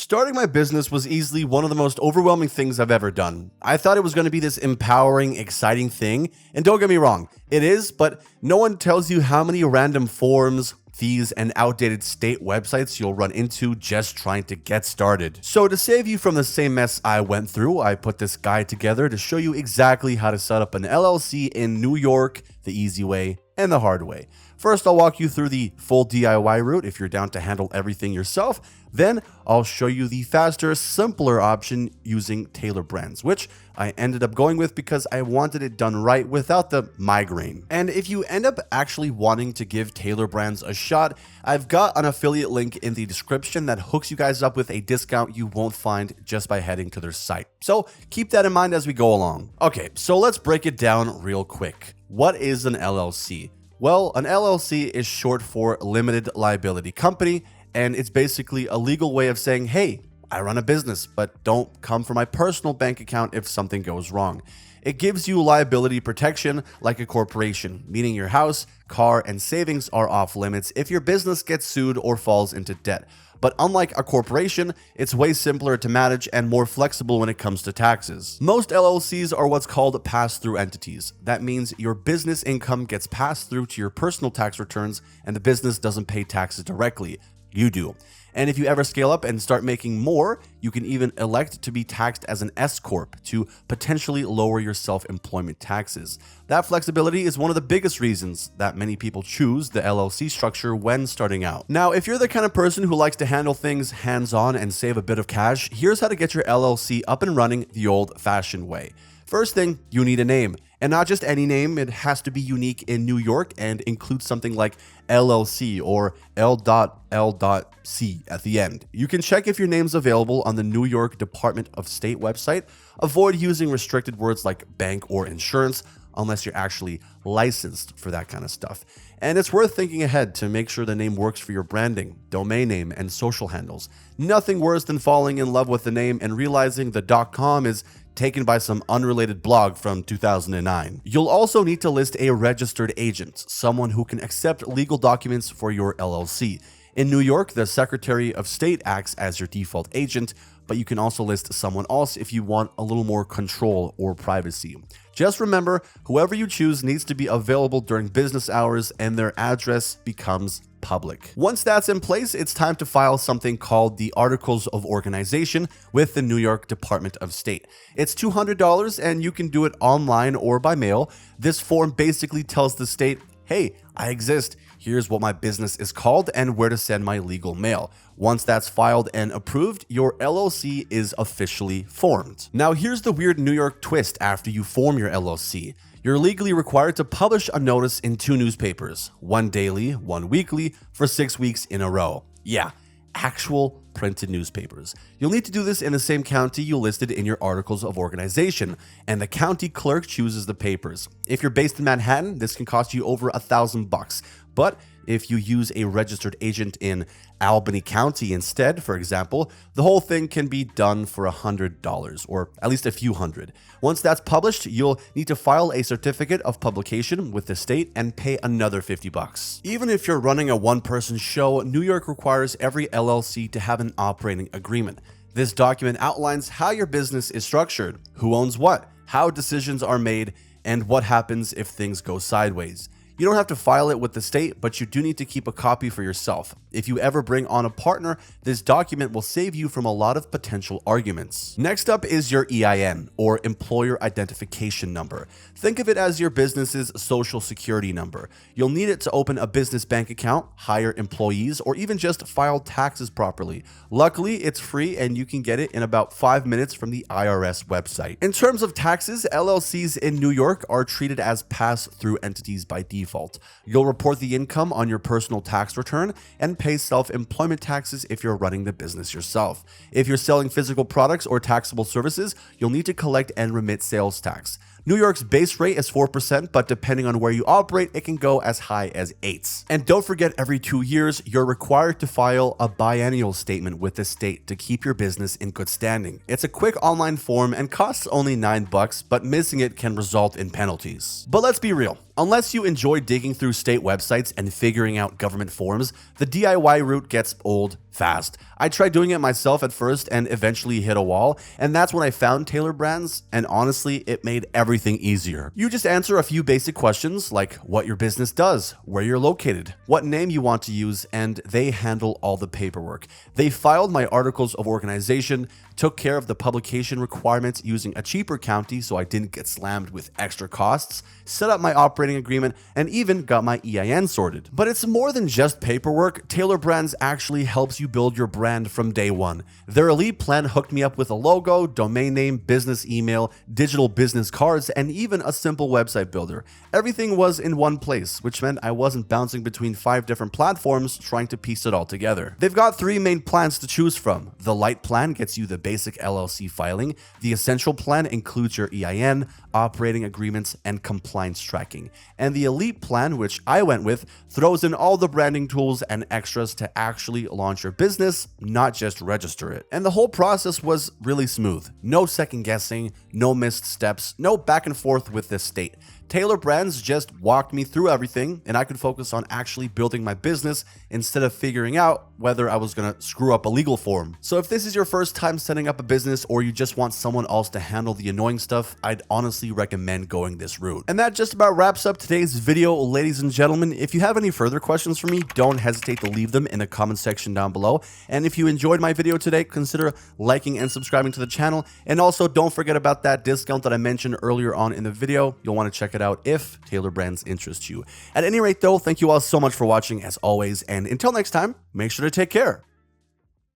Starting my business was easily one of the most overwhelming things I've ever done. I thought it was going to be this empowering, exciting thing, and don't get me wrong, it is, but no one tells you how many random forms, fees, and outdated state websites you'll run into just trying to get started. So to save you from the same mess I went through, I put this guide together to show you exactly how to set up an LLC in New York, the easy way and the hard way. First, I'll walk you through the full DIY route if you're down to handle everything yourself. Then I'll show you the faster, simpler option using Tailor brands, which I ended up going with because I wanted it done right without the migraine. And if you end up actually wanting to give Tailor brands a shot, I've got an affiliate link in the description that hooks you guys up with a discount you won't find just by heading to their site. So keep that in mind as we go along. Okay, so let's break it down real quick. What is an LLC? Well, an LLC is short for Limited Liability Company, and it's basically a legal way of saying, hey, I run a business, but don't come for my personal bank account if something goes wrong. It gives you liability protection like a corporation, meaning your house, car, and savings are off limits if your business gets sued or falls into debt. But unlike a corporation, it's way simpler to manage and more flexible when it comes to taxes. Most LLCs are what's called pass-through entities. That means your business income gets passed through to your personal tax returns and the business doesn't pay taxes directly. You do. And if you ever scale up and start making more, you can even elect to be taxed as an S-Corp to potentially lower your self-employment taxes. That flexibility is one of the biggest reasons that many people choose the LLC structure when starting out. Now, if you're the kind of person who likes to handle things hands-on and save a bit of cash, here's how to get your LLC up and running the old-fashioned way. First thing, you need a name. And not just any name, it has to be unique in New York and include something like LLC or L.L.C. at the end. You can check if your name's available on the New York Department of State website. Avoid using restricted words like bank or insurance unless you're actually licensed for that kind of stuff. And it's worth thinking ahead to make sure the name works for your branding, domain name, and social handles. Nothing worse than falling in love with the name and realizing the .com is taken by some unrelated blog from 2009. You'll also need to list a registered agent, someone who can accept legal documents for your LLC. In New York, the Secretary of State acts as your default agent, but you can also list someone else if you want a little more control or privacy. Just remember, whoever you choose needs to be available during business hours and their address becomes public. Once that's in place, it's time to file something called the Articles of Organization with the New York Department of State. It's $200 and you can do it online or by mail. This form basically tells the state, hey, I exist. Here's what my business is called and where to send my legal mail. Once that's filed and approved, your LLC is officially formed. Now here's the weird New York twist after you form your LLC. You're legally required to publish a notice in 2 newspapers, one daily, one weekly, for 6 weeks in a row. Yeah, actual printed newspapers. You'll need to do this in the same county you listed in your Articles of Organization, and the county clerk chooses the papers. If you're based in Manhattan, this can cost you over $1,000, but if you use a registered agent in Albany County instead, for example, the whole thing can be done for $100, or at least a few hundred. Once that's published, you'll need to file a certificate of publication with the state and pay another $50. Even if you're running a one-person show, New York requires every LLC to have an operating agreement. This document outlines how your business is structured, who owns what, how decisions are made, and what happens if things go sideways. You don't have to file it with the state, but you do need to keep a copy for yourself. If you ever bring on a partner, this document will save you from a lot of potential arguments. Next up is your EIN, or Employer Identification Number. Think of it as your business's social security number. You'll need it to open a business bank account, hire employees, or even just file taxes properly. Luckily, it's free and you can get it in about 5 minutes from the IRS website. In terms of taxes, LLCs in New York are treated as pass-through entities by default. You'll report the income on your personal tax return and pay self-employment taxes if you're running the business yourself. If you're selling physical products or taxable services, you'll need to collect and remit sales tax. New York's base rate is 4%, but depending on where you operate, it can go as high as 8s. And don't forget, every 2 years, you're required to file a biennial statement with the state to keep your business in good standing. It's a quick online form and costs only $9, but missing it can result in penalties. But let's be real. Unless you enjoy digging through state websites and figuring out government forms, the DIY route gets old fast. I tried doing it myself at first and eventually hit a wall, and that's when I found Tailor Brands, and honestly, it made everything easier. You just answer a few basic questions like what your business does, where you're located, what name you want to use, and they handle all the paperwork. They filed my articles of organization, took care of the publication requirements using a cheaper county so I didn't get slammed with extra costs, set up my operating agreement, and even got my EIN sorted. But it's more than just paperwork. Tailor Brands actually helps you build your brand from day one. Their elite plan hooked me up with a logo, domain name, business email, digital business cards, and even a simple website builder. Everything was in one place, which meant I wasn't bouncing between 5 different platforms trying to piece it all together. They've got 3 main plans to choose from. The light plan gets you the basic LLC filing. The essential plan includes your EIN, operating agreements, and compliance tracking. And the elite plan, which I went with, throws in all the branding tools and extras to actually launch your business, not just register it. And the whole process was really smooth. No second guessing, no missed steps, no back and forth with the state. Tailor Brands just walked me through everything, and I could focus on actually building my business instead of figuring out whether I was gonna screw up a legal form. So if this is your first time setting up a business or you just want someone else to handle the annoying stuff, I'd honestly recommend going this route. And that just about wraps up today's video, ladies and gentlemen. If you have any further questions for me, don't hesitate to leave them in the comment section down below. And if you enjoyed my video today, consider liking and subscribing to the channel. And also don't forget about that discount that I mentioned earlier on in the video. You'll want to check it out if Tailor Brands interests you. At any rate though, thank you all so much for watching as always, and until next time, make sure to take care.